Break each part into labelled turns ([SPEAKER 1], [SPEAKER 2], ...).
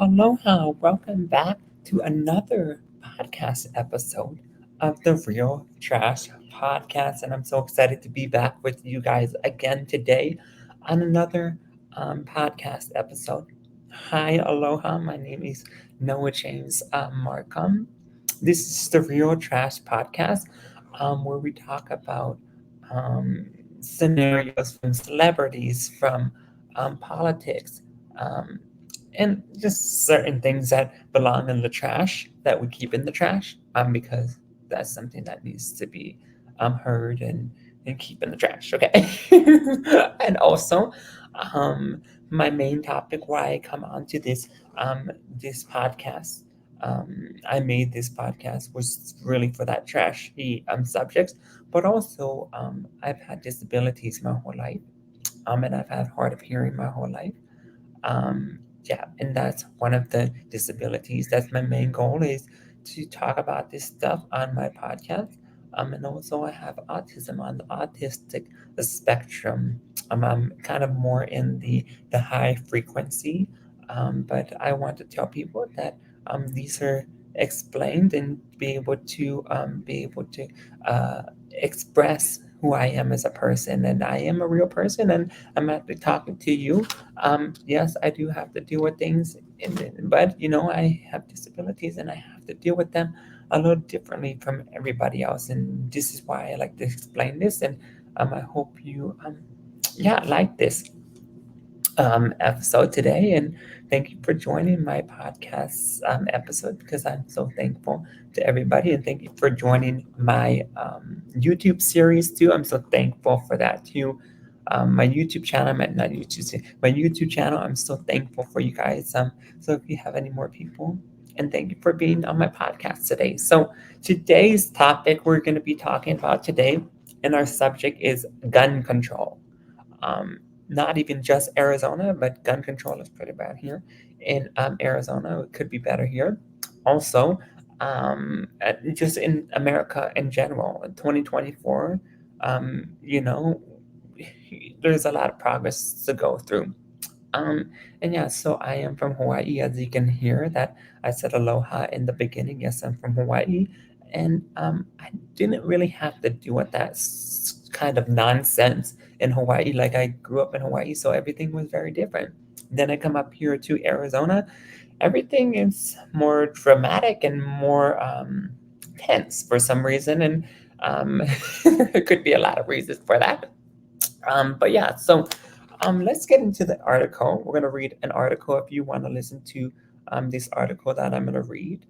[SPEAKER 1] Aloha, welcome back to another podcast episode of the Real Trash Podcast. And I'm so excited to be back with you guys again today on another podcast episode. Hi, aloha. My name is Noah James Markham. This is the Real Trash Podcast, where we talk about um, scenarios from celebrities, from politics. Um, and just certain things that belong in the trash that we keep in the trash because that's something that needs to be heard and keep in the trash, okay. And also um, my main topic why I come onto this podcast, I made this podcast was really for that trashy subjects, but also I've had disabilities my whole life, and I've had hard of hearing my whole life. Yeah, and that's one of the disabilities. That's my main goal is to talk about this stuff on my podcast. And also I have autism on the autistic spectrum. I'm kind of more in the high frequency, but I want to tell people that these are explained and be able to uh, express who I am as a person, and I am a real person, and I'm actually talking to you. Yes, I do have to deal with things, but I have disabilities and I have to deal with them a little differently from everybody else. And this is why I like to explain this. And I hope you, yeah, like this episode today. And thank you for joining my podcast episode because I'm so thankful to everybody. And thank you for joining my YouTube series too. I'm so thankful for that too. My YouTube channel, not YouTube, my YouTube channel. I'm so thankful for you guys. So if you have any more people, and thank you for being on my podcast today. So today's topic we're going to be talking about today, and our subject is gun control. Um, Not even just Arizona, but gun control is pretty bad here in Arizona. It could be better here. Also, just in America in general, in 2024, there's a lot of progress to go through. Um, and yeah, so I am from Hawaii, as you can hear that I said aloha in the beginning. Yes, I'm from Hawaii, and I didn't really have to deal with that kind of nonsense in Hawaii. Like I grew up in Hawaii, so everything was very different. Then I come up here to Arizona, everything is more dramatic and more tense for some reason, and um, there could be a lot of reasons for that. But yeah, so let's get into the article. We're going to read an article. If you want to listen to this article that I'm going to read,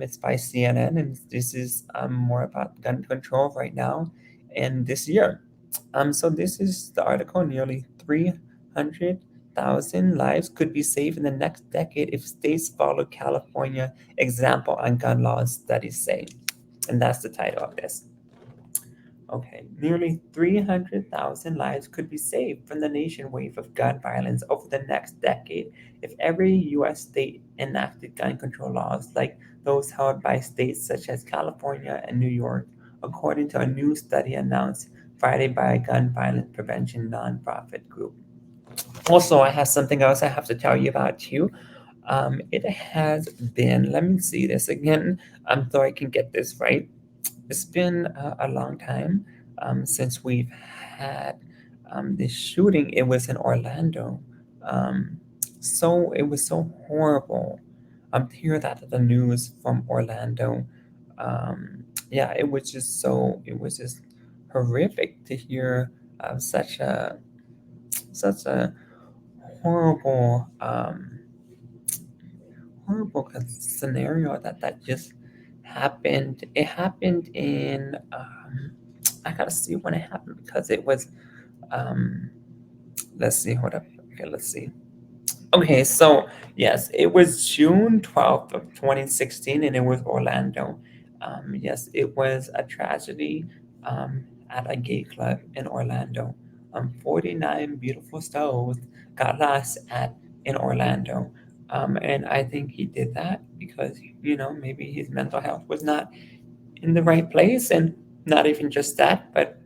[SPEAKER 1] it's by CNN, and this is more about gun control right now and this year. So this is the article. Nearly 300,000 lives could be saved in the next decade if states follow California example on gun laws, studies say. And that's the title of this. Okay, nearly 300,000 lives could be saved from the nation wave of gun violence over the next decade if every U.S. state enacted gun control laws like those held by states such as California and New York, according to a new study announced Friday by a gun violence prevention nonprofit group. Also, I have something else I have to tell you about too. It has been, let me see this again, so I can get this right. It's been a long time since we've had this shooting. It was in Orlando. Um, so it was so horrible to hear that at the news from Orlando. Yeah, it was just horrific to hear such a horrible horrible scenario that just happened. It happened in I gotta see when it happened because it was um let's see, hold up. Okay, let's see. Okay, so yes, it was June 12th of 2016 and it was Orlando. Yes, it was a tragedy at a gay club in Orlando. 49 beautiful souls got lost at in Orlando. And I think he did that because, maybe his mental health was not in the right place, and not even just that, but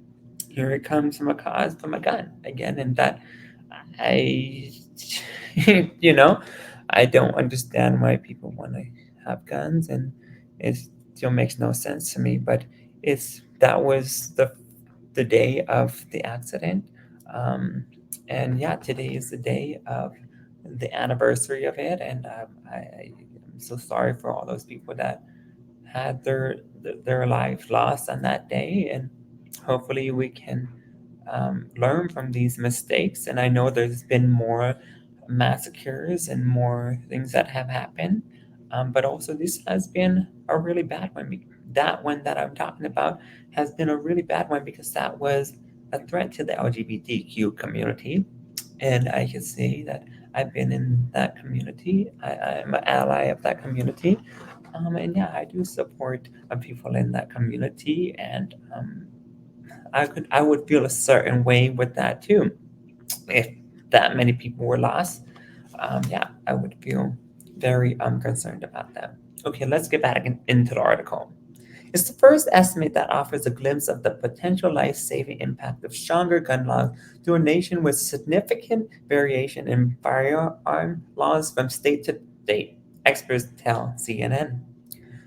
[SPEAKER 1] here it comes from a gun again, and that I, you know, I don't understand why people want to have guns, and it still makes no sense to me. But that was the day of the accident, um, and yeah, today is the day of the anniversary of it, and I'm so sorry for all those people that had their life lost on that day, and hopefully we can learn from these mistakes. And I know there's been more massacres and more things that have happened, but also this has been a really bad one. That one that I'm talking about has been a really bad one because that was a threat to the LGBTQ community, and I can say that I've been in that community. I'm an ally of that community, and yeah, I do support people in that community, and I would feel a certain way with that too. If that many people were lost, yeah, I would feel very concerned about that. Okay, let's get back into the article. It's the first estimate that offers a glimpse of the potential life-saving impact of stronger gun laws to a nation with significant variation in firearm laws from state to state, experts tell CNN.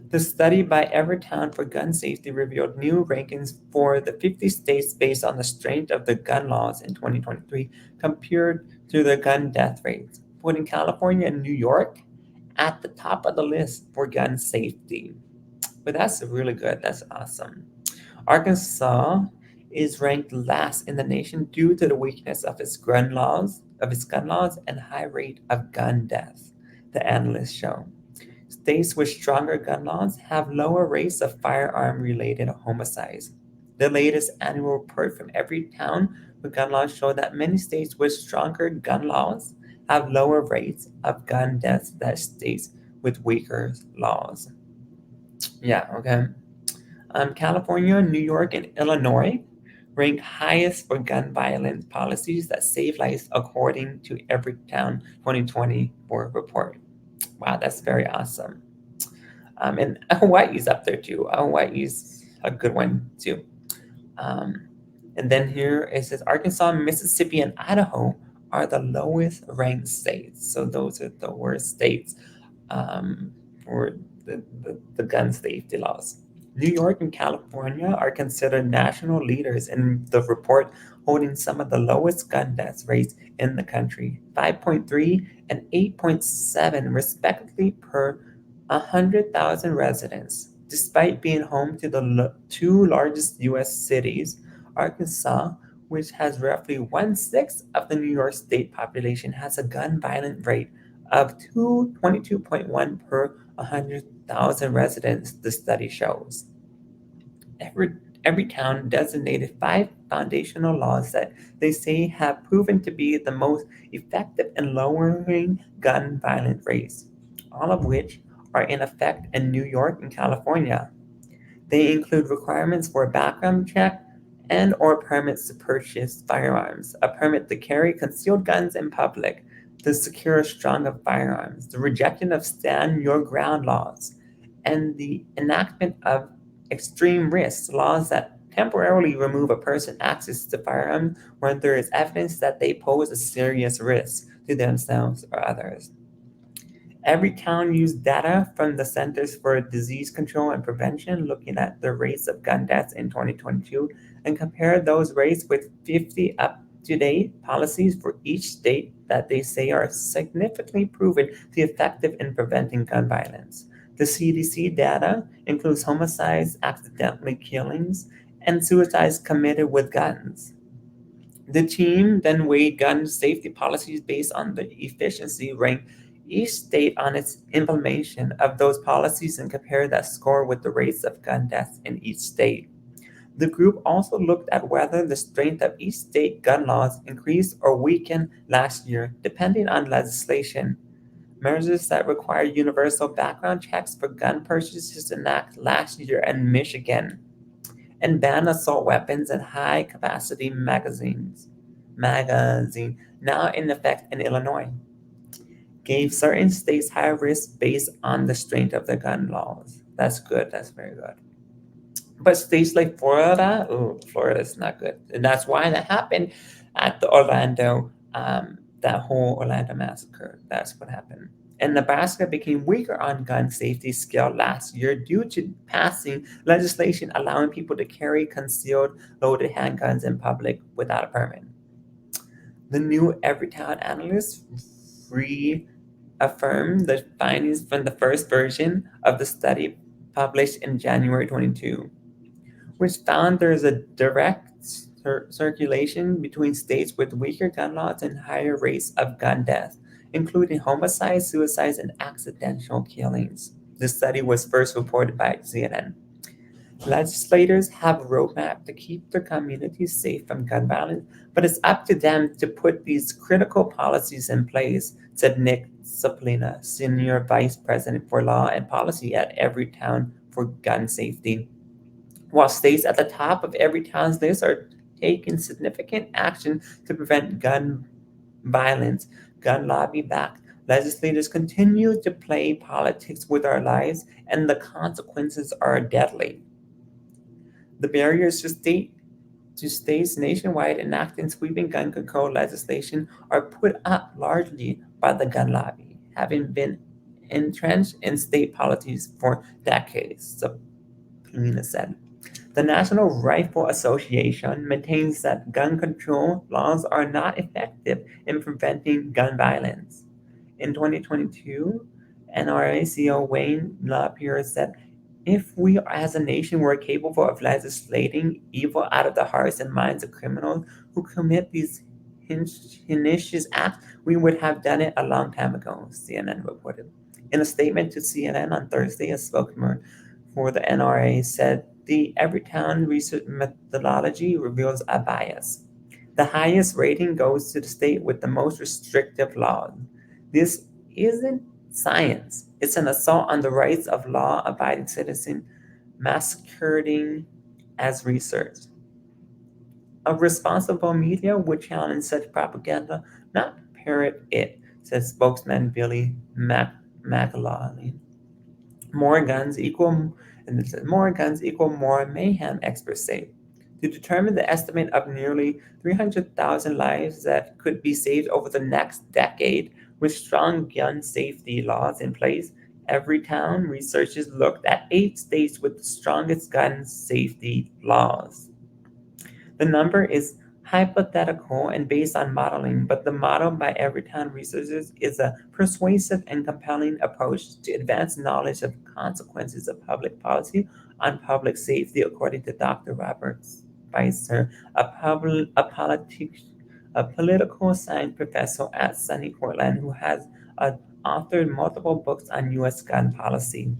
[SPEAKER 1] The study by Evertown for Gun Safety revealed new rankings for the 50 states based on the strength of the gun laws in 2023 compared to the gun death rates, putting California and New York at the top of the list for gun safety. But that's really good. That's awesome. Arkansas is ranked last in the nation due to the weakness of its gun laws and high rate of gun deaths, the analysts show. States with stronger gun laws have lower rates of firearm related homicides. The latest annual report from Everytown with gun laws show that many states with stronger gun laws have lower rates of gun deaths than states with weaker laws. Yeah, okay. California, New York, and Illinois rank highest for gun violence policies that save lives, according to Everytown 2024 report. Wow, that's very awesome. And Hawaii's up there too. Hawaii's a good one too. Um, and then here it says Arkansas, Mississippi, and Idaho are the lowest ranked states. So those are the worst states um, for the gun safety laws. New York and California are considered national leaders in the report, holding some of the lowest gun death rates in the country, 5.3 and 8.7 respectively per 100,000 residents. Despite being home to the two largest U.S. cities, Arkansas, which has roughly one-sixth of the New York State population, has a gun violence rate of 22.1 per 100,000 residents, the study shows. Every, every town designated five foundational laws that they say have proven to be the most effective in lowering gun violence rates, all of which are in effect in New York and California. They include requirements for a background check and or permits to purchase firearms, a permit to carry concealed guns in public, to secure stronger firearms, the rejection of stand your ground laws, and the enactment of extreme risks laws that temporarily remove a person's access to firearms when there is evidence that they pose a serious risk to themselves or others. Everytown used data from the Centers for Disease Control and Prevention, looking at the rates of gun deaths in 2022, and compared those rates with 50 up to date policies for each state that they say are significantly proven to be effective in preventing gun violence. The CDC data includes homicides, accidentally killings, and suicides committed with guns. The team then weighed gun safety policies based on the efficiency ranked each state on its implementation of those policies and compared that score with the rates of gun deaths in each state. The group also looked at whether the strength of each state gun laws increased or weakened last year, depending on legislation. Measures that require universal background checks for gun purchases enacted last year in Michigan and ban assault weapons and high capacity magazine now in effect in Illinois, gave certain states higher risk based on the strength of the gun laws. That's good. That's very good. But states like Florida, oh, Florida is not good, and that's why that happened at the Orlando, that whole Orlando massacre. That's what happened. and Nebraska became weaker on gun safety scale last year due to passing legislation allowing people to carry concealed loaded handguns in public without a permit. The new Everytown analyst reaffirmed the findings from the first version of the study published in January 22, which found there is a direct circulation between states with weaker gun laws and higher rates of gun deaths, including homicides, suicides, and accidental killings. The study was first reported by CNN. Legislators have a roadmap to keep their communities safe from gun violence, but it's up to them to put these critical policies in place, said Nick Saplina, Senior Vice President for Law and Policy at Everytown for Gun Safety. While states at the top of Everytown's list are taking significant action to prevent gun violence, gun lobby-backed legislators continue to play politics with our lives, and the consequences are deadly. The barriers to states nationwide enacting sweeping gun control legislation are put up largely by the gun lobby, having been entrenched in state politics for decades, Polina said. The National Rifle Association maintains that gun control laws are not effective in preventing gun violence. In 2022, NRA CEO Wayne LaPierre said, if we as a nation were capable of legislating evil out of the hearts and minds of criminals who commit these heinous acts, we would have done it a long time ago, CNN reported. In a statement to CNN on Thursday, a spokesman for the NRA said the Everytown research methodology reveals a bias. The highest rating goes to the state with the most restrictive laws. This isn't science. It's an assault on the rights of law-abiding citizens masquerading as research. A responsible media would challenge such propaganda, not parrot it, said spokesman Billy McLaughlin. More guns equal more mayhem, experts say. To determine the estimate of nearly 300,000 lives that could be saved over the next decade with strong gun safety laws in place, Everytown researchers looked at 8 states with the strongest gun safety laws. The number is hypothetical and based on modeling, but the model by Everytown researchers is a persuasive and compelling approach to advance knowledge of consequences of public policy on public safety, according to Dr. Robert Spicer, a political science professor at SUNY Portland who has authored multiple books on U.S. gun policy.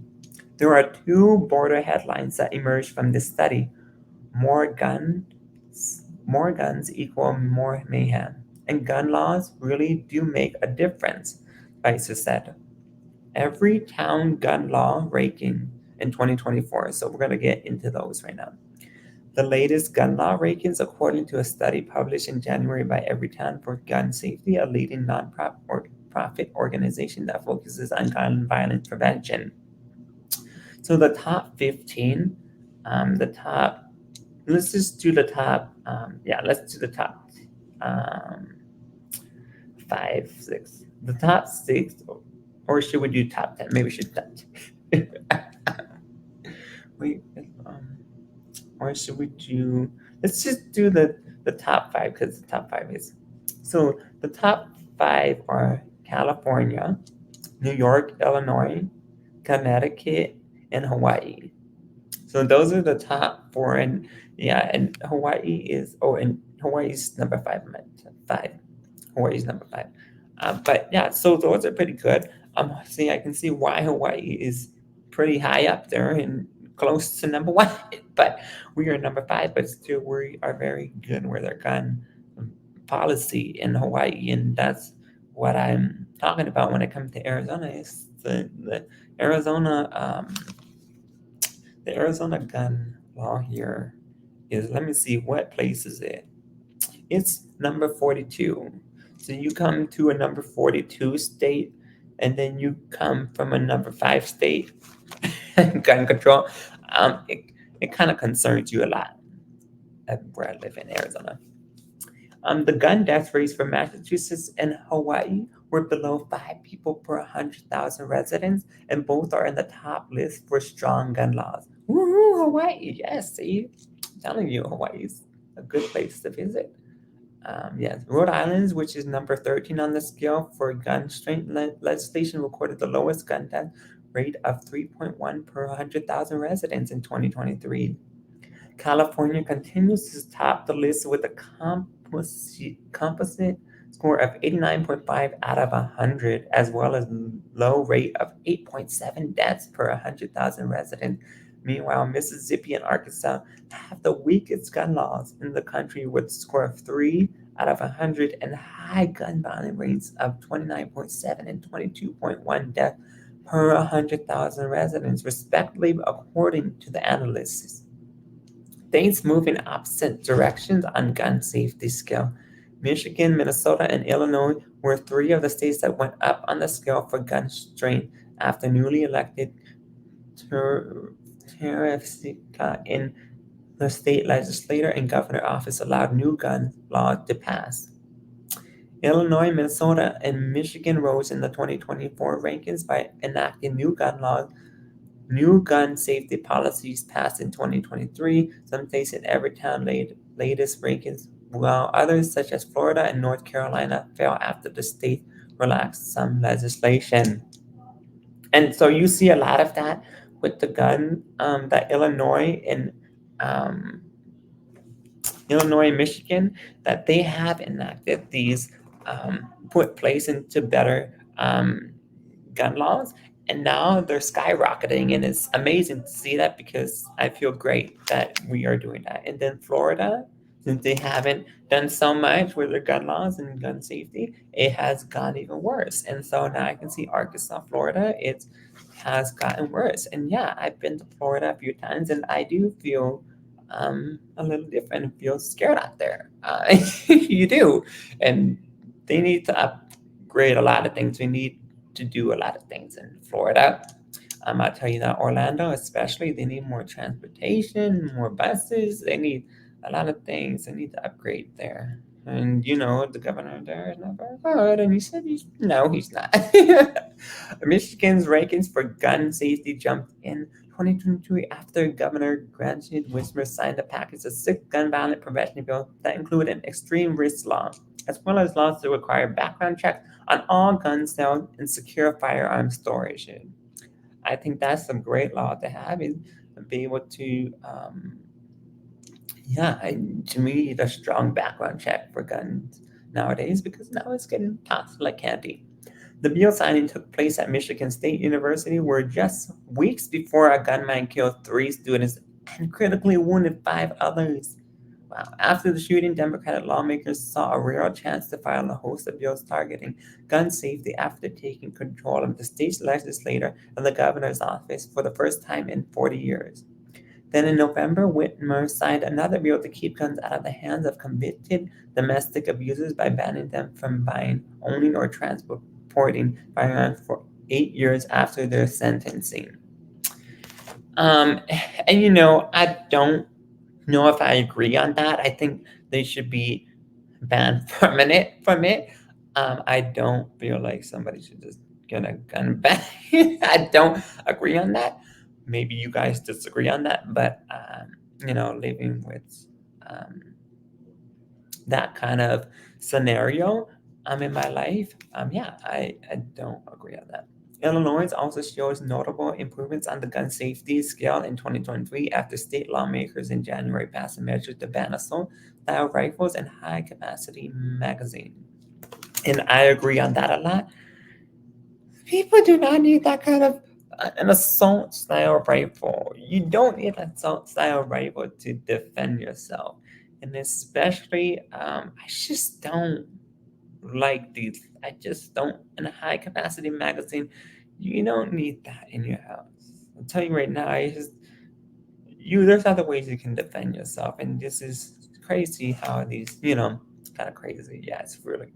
[SPEAKER 1] There are 2 border headlines that emerged from this study. More guns equal more mayhem, and gun laws really do make a difference, Spicer said. Everytown gun law ranking in 2024. So we're going to get into those right now. The latest gun law rankings, according to a study published in January by Everytown for Gun Safety, a leading nonprofit organization that focuses on gun violence prevention. So the top 15, let's just do the top, let's do the top 5, 6. The top 6, or should we do top 10? Maybe we should top 10. Wait, or should we do, let's just do the top 5 because the top 5 is. So the top 5 are California, New York, Illinois, Connecticut, and Hawaii. So those are the top 4, and Hawaii is Hawaii's number 5. Hawaii's number 5. But yeah, so those are pretty good. See, I can see why Hawaii is pretty high up there and close to number 1. But we are number 5, but still we are very good with our gun policy in Hawaii, and that's what I'm talking about when it comes to Arizona. Is the Arizona the Arizona gun law here is, let me see, what place is it? It's number 42. So you come to a number 42 state, and then you come from a number 5 state, gun control. It kind of concerns you a lot where I live in Arizona. The gun death rates for Massachusetts and Hawaii were below 5 people per 100,000 residents, and both are in the top list for strong gun laws. Woohoo, Hawaii! Yes, see, I'm telling you, Hawaii's a good place to visit. Yes, Rhode Island, which is number 13 on the scale for gun strength legislation, recorded the lowest gun death rate of 3.1 per 100,000 residents in 2023. California continues to top the list with a composite score of 89.5 out of 100, as well as low rate of 8.7 deaths per 100,000 residents. Meanwhile, Mississippi and Arkansas have the weakest gun laws in the country with a score of 3 out of 100 and high gun violence rates of 29.7 and 22.1 deaths per 100,000 residents, respectively, according to the analysts. States move in opposite directions on gun safety scale. Michigan, Minnesota, and Illinois were three of the states that went up on the scale for gun strength after newly elected tariffs in the state legislature and governor office allowed new gun laws to pass. Illinois, Minnesota, and Michigan rose in the 2024 rankings by enacting new gun laws. New gun safety policies passed in 2023. Some states in Everytown latest rankings, while others, such as Florida and North Carolina, fell after the state relaxed some legislation. And so you see a lot of that with the gun that um, Illinois and Michigan, that they have enacted these, put place into better gun laws, and now they're skyrocketing, and it's amazing to see that because I feel great that we are doing that. And then Florida, since they haven't done so much with their gun laws and gun safety, it has gone even worse. And so now I can see Arkansas, Florida, it has gotten worse. And yeah, I've been to Florida a few times, and I do feel a little different and feel scared out there. You do, and they need to upgrade a lot of things. We need to do a lot of things in Florida. I'll tell you that Orlando, especially, they need more transportation, more buses. They need a lot of things. They need to upgrade there. And the governor there is not very good. And he said no, he's not. Michigan's rankings for gun safety jumped in 2022 after Governor Gretchen Whitmer signed a package of 6 gun violence prevention bills that include an extreme risk law, as well as laws that require background checks on all gun sales and secure firearm storage. I think that's a great law to have, is be able to, to me, the strong background check for guns nowadays, because now it's getting tossed like candy. The bill signing took place at Michigan State University, where just weeks before a gunman killed 3 students and critically wounded 5 others. Wow. After the shooting, Democratic lawmakers saw a real chance to file a host of bills targeting gun safety after taking control of the state's legislature and the governor's office for the first time in 40 years. Then in November, Whitmer signed another bill to keep guns out of the hands of convicted domestic abusers by banning them from buying, owning, or transporting firearms for 8 years after their sentencing. And I don't know if I agree on that. I think they should be banned permanent from it. I don't feel like somebody should just get a gun ban. I don't agree on that. Maybe you guys disagree on that, but living with that kind of scenario in my life, I don't agree on that. Illinois also shows notable improvements on the gun safety scale in 2023 after state lawmakers in January passed a measure to ban assault-style rifles and high-capacity magazines. And I agree on that a lot. People do not need that kind of an assault-style rifle. You don't need an assault-style rifle to defend yourself. And especially, I just don't like these. I just don't. In a high-capacity magazine, you don't need that in your house. I'll tell you right now, there's other ways you can defend yourself, and this is crazy how these, kind of crazy. Yeah, it's really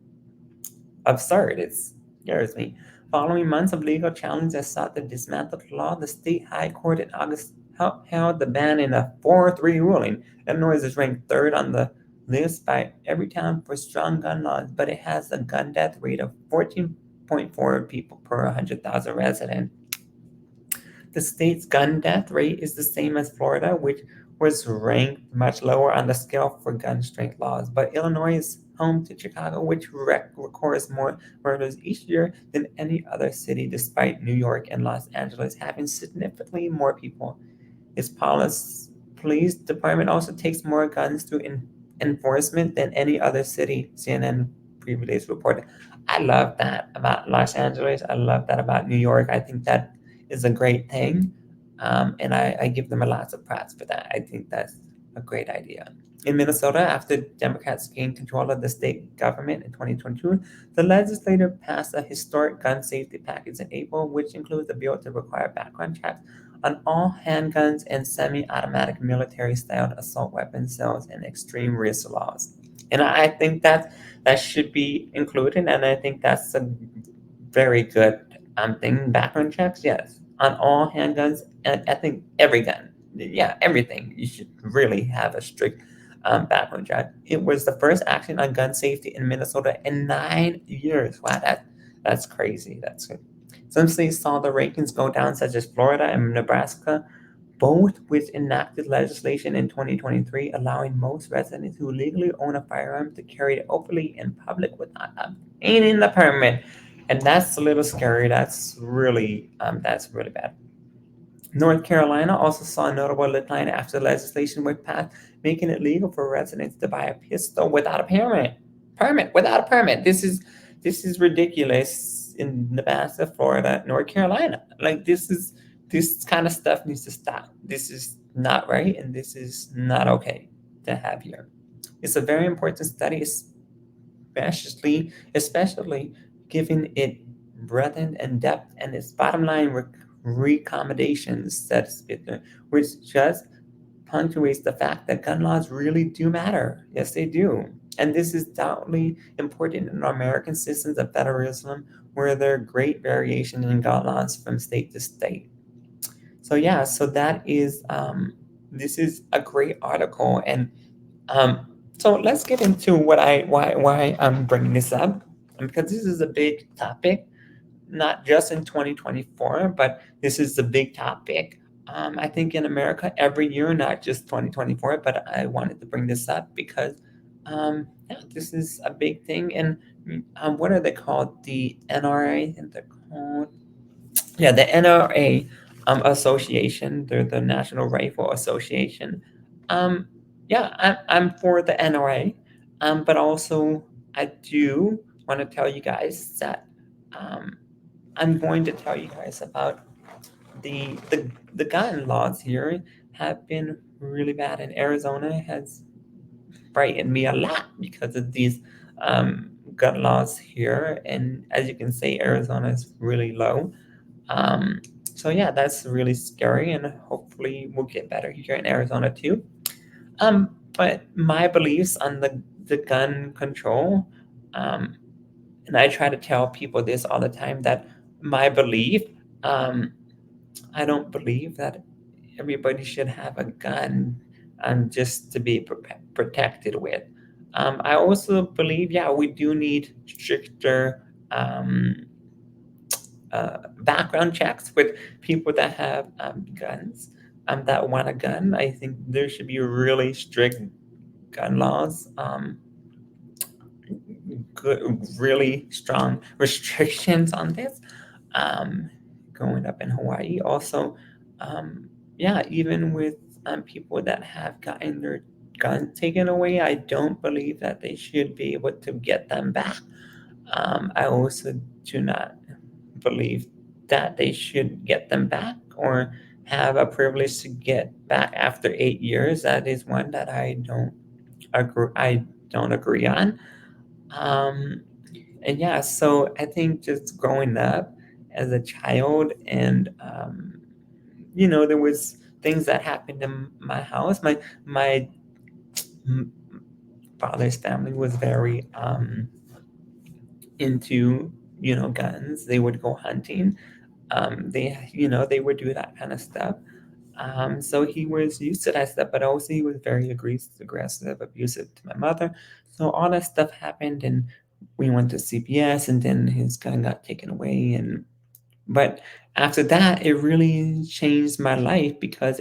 [SPEAKER 1] absurd. It scares me. Following months of legal challenges that sought to dismantle the law, the state high court in August held the ban in a 4-3 ruling. Illinois is ranked third on the lists by Everytown for strong gun laws, but it has a gun death rate of 14.4 people per 100,000 residents. The state's gun death rate is the same as Florida, which was ranked much lower on the scale for gun strength laws. But Illinois is home to Chicago, which records more murders each year than any other city, despite New York and Los Angeles having significantly more people. Its police department also takes more guns through enforcement than any other city, CNN previously reported. I love that about Los Angeles. I love that about New York. I think that is a great thing. And I give them a lot of props for that. I think that's a great idea. In Minnesota, after Democrats gained control of the state government in 2022, the legislature passed a historic gun safety package in April, which includes a bill to require background checks on all handguns and semi-automatic military-style assault weapon sales and extreme risk laws. And I think that should be included, and I think that's a very good thing. Background checks, yes, on all handguns, and I think every gun, yeah, everything. You should really have a strict background check. It was the first action on gun safety in Minnesota in 9 years. Wow, that's crazy. That's good. Some states saw the rankings go down, such as Florida and Nebraska, both which enacted legislation in 2023 allowing most residents who legally own a firearm to carry it openly in public without obtaining the permit. And that's a little scary. That's really bad. North Carolina also saw a notable decline after legislation was passed, making it legal for residents to buy a pistol without a permit. Without a permit. This is ridiculous in Nebraska, Florida, North Carolina. Like this kind of stuff needs to stop. This is not right, and this is not okay to have here. It's a very important study, especially given it breadth and depth, and its bottom line recommendations, said Spitzer, which just punctuates the fact that gun laws really do matter. Yes, they do. And this is doubly important in American systems of federalism, where there are great variation in gun laws from state to state. So yeah, so that is this is a great article, and um, so let's get into why I'm bringing this up, because this is a big topic, not just in 2024, but this is a big topic. I think in America every year, not just 2024, but I wanted to bring this up because yeah, this is a big thing. And what are they called? The NRA, I think they're called. Yeah, the NRA association. They're the National Rifle Association. Um, yeah, I'm for the NRA, but also I do want to tell you guys that um, I'm going to tell you guys about the gun laws here have been really bad, and Arizona has frightened me a lot because of these gun laws here. And as you can see, Arizona is really low. Um, so yeah, that's really scary, and hopefully we'll get better here in Arizona too. But my beliefs on the gun control, um, and I try to tell people this all the time, that my belief, um, I don't believe that everybody should have a gun just to be protected with. I also believe, yeah, we do need stricter background checks with people that have guns, that want a gun. I think there should be really strict gun laws, good, really strong restrictions on this. Um, Growing up in Hawaii, also, um, yeah, even with people that have gotten their guns taken away, I don't believe that they should be able to get them back. I also do not believe that they should get them back or have a privilege to get back after 8 years. That is one that agree. I don't agree on. Um, and yeah, so I think just growing up as a child, and there was things that happened in my house. My m- father's family was very into guns. They would go hunting. They would do that kind of stuff. So he was used to that stuff, but also he was very aggressive, abusive to my mother. So all that stuff happened, and we went to CPS, and then his gun got taken away. And but after that, it really changed my life because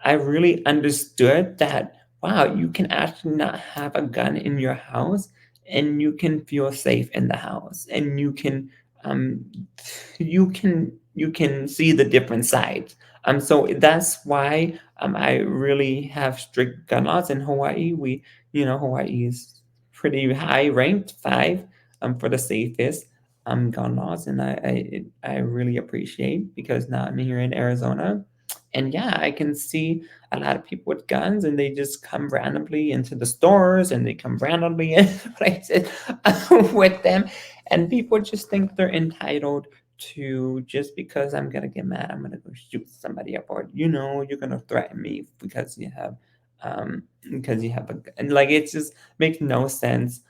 [SPEAKER 1] I really understood that, wow, you can actually not have a gun in your house and you can feel safe in the house, and um you can see the different sides. So that's why I really have strict gun laws in Hawaii. Hawaii is pretty high ranked, five for the safest gun laws, and I really appreciate, because now I'm here in Arizona. And yeah, I can see a lot of people with guns, and they just come randomly into the stores, and they come randomly into places with them, and people just think they're entitled to, just because I'm gonna get mad, I'm gonna go shoot somebody up, or you're gonna threaten me because you have a gun. And like, it just makes no sense.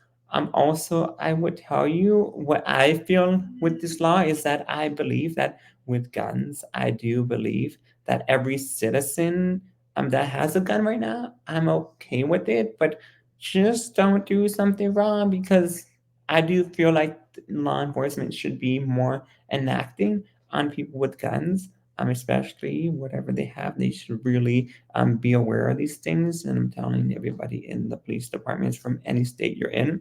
[SPEAKER 1] Also, I would tell you what I feel with this law is that I believe that with guns, I do believe that every citizen that has a gun right now, I'm okay with it, but just don't do something wrong, because I do feel like law enforcement should be more enacting on people with guns, especially whatever they have. They should really be aware of these things. And I'm telling everybody in the police departments from any state you're in,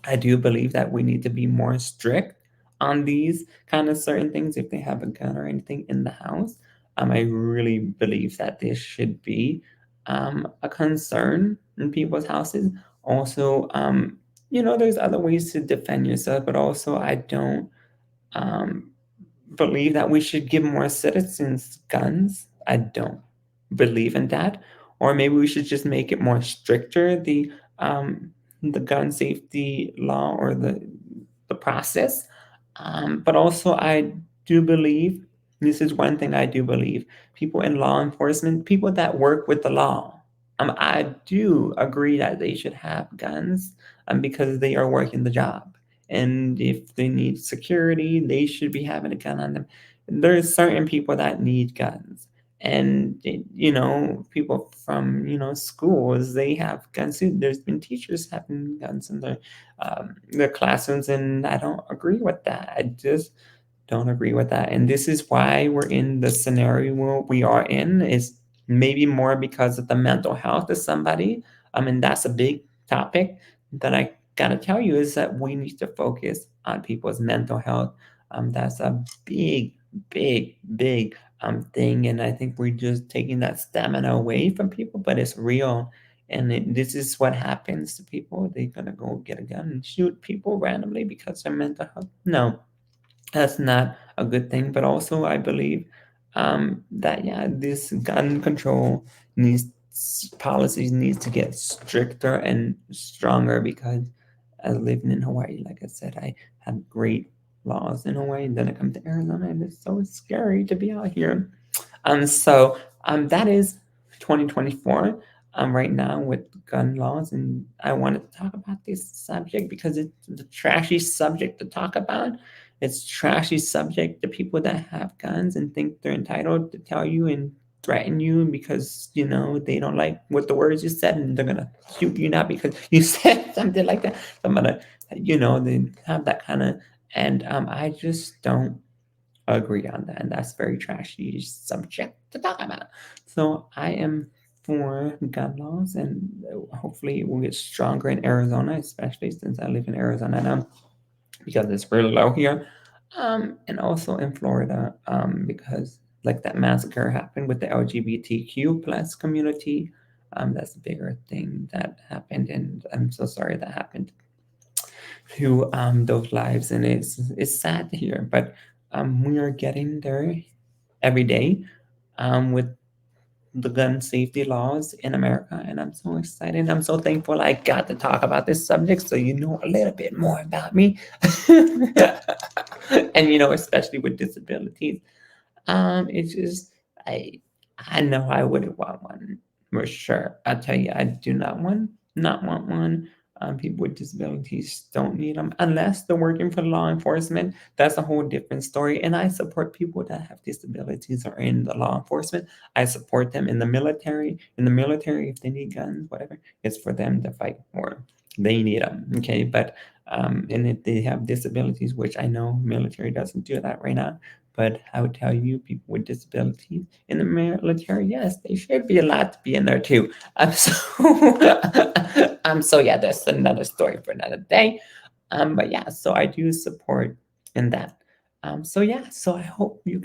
[SPEAKER 1] I do believe that we need to be more strict on these kind of certain things. If they have a gun or anything in the house, I really believe that this should be a concern in people's houses. Also, there's other ways to defend yourself, but also I don't um, believe that we should give more citizens guns. I don't believe in that. Or maybe we should just make it more stricter, the gun safety law, or the process. But also, I do believe, this is one thing I do believe, people in law enforcement, people that work with the law, I do agree that they should have guns, because they are working the job. And if they need security, they should be having a gun on them. There's certain people that need guns. And people from schools, they have guns too. There's been teachers having guns in their classrooms, and I don't agree with that. I just don't agree with that. And this is why we're in the scenario we are in, is maybe more because of the mental health of somebody. I mean, that's a big topic that I gotta tell you, is that we need to focus on people's mental health. That's a big, big, big thing. And I think we're just taking that stamina away from people, but it's real. And this is what happens to people. They're gonna go get a gun and shoot people randomly because of mental health. No, that's not a good thing. But also, I believe that, yeah, this gun control needs policies needs to get stricter and stronger, because as living in Hawaii, like I said, I had great laws in Hawaii, and then I come to Arizona, and it's so scary to be out here. That is 2024 right now with gun laws, and I wanted to talk about this subject because it's a trashy subject to talk about. It's trashy subject to people that have guns and think they're entitled to tell you and threaten you because they don't like what the words you said, and they're gonna shoot you, not because you said something like that. I'm gonna, they have that kind of, and I just don't agree on that, and that's very trashy subject to talk about. So I am for gun laws, and hopefully it will get stronger in Arizona, especially since I live in Arizona now, because it's really low here, and also in Florida, because like that massacre happened with the LGBTQ plus community. That's a bigger thing that happened, and I'm so sorry that happened to those lives, and it's sad to hear, but we are getting there every day with the gun safety laws in America, and I'm so excited. I'm so thankful I got to talk about this subject, so you know a little bit more about me, and especially with disabilities. It's just I know I wouldn't want one for sure. I'll tell you, I do not want one. People with disabilities don't need them unless they're working for law enforcement. That's a whole different story. And I support people that have disabilities or in the law enforcement. I support them in the military. In the military, if they need guns, whatever, it's for them to fight for. They need them. Okay, but and if they have disabilities, which I know military doesn't do that right now, but I would tell you, people with disabilities in the military, yes, they should be allowed to be in there too. So, so yeah, that's another story for another day. But yeah, so I do support in that. So yeah, so I hope you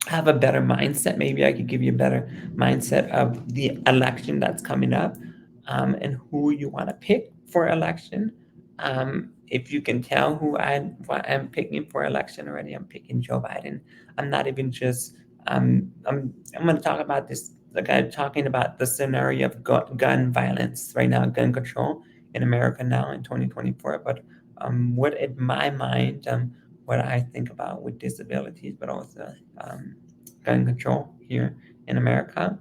[SPEAKER 1] have a better mindset. Maybe I could give you a better mindset of the election that's coming up, and who you want to pick for election. If you can tell what I'm picking for election already, I'm picking Joe Biden. I'm not even just I'm going to talk about this. Like I'm talking about the scenario of gun violence right now, gun control in America now in 2024. But what in my mind, what I think about with disabilities, but also gun control here in America,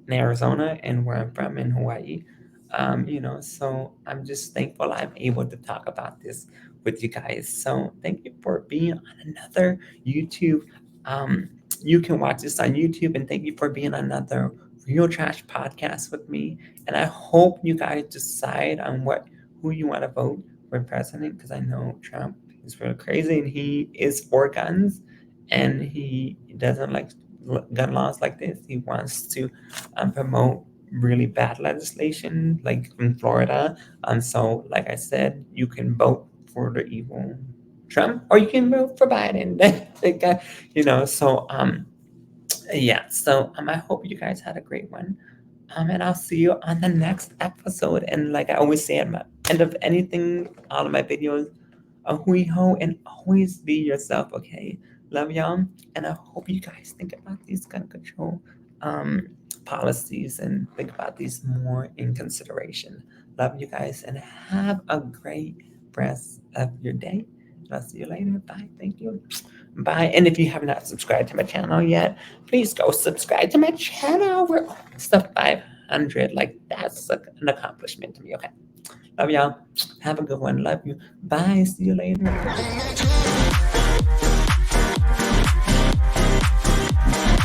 [SPEAKER 1] in Arizona, and where I'm from in Hawaii. So I'm just thankful I'm able to talk about this with you guys. So thank you for being on another YouTube. Um, you can watch this on YouTube, and thank you for being on another Real Trash podcast with me. And I hope you guys decide on who you want to vote for president, because I know Trump is really crazy and he is for guns, and he doesn't like gun laws like this. He wants to promote really bad legislation, like in Florida. So, like I said, you can vote for the evil Trump, or you can vote for Biden. Yeah. So, I hope you guys had a great one. And I'll see you on the next episode. And like I always say at the end of anything, all of my videos, a hui ho, and always be yourself, okay? Love y'all. And I hope you guys think about these gun control um, policies and think about these more in consideration. Love you guys and have a great rest of your day. And I'll see you later. Bye. Thank you. Bye. And if you have not subscribed to my channel yet, please go subscribe to my channel. We're almost to 500. Like, that's an accomplishment to me. Okay. Love y'all. Have a good one. Love you. Bye. See you later.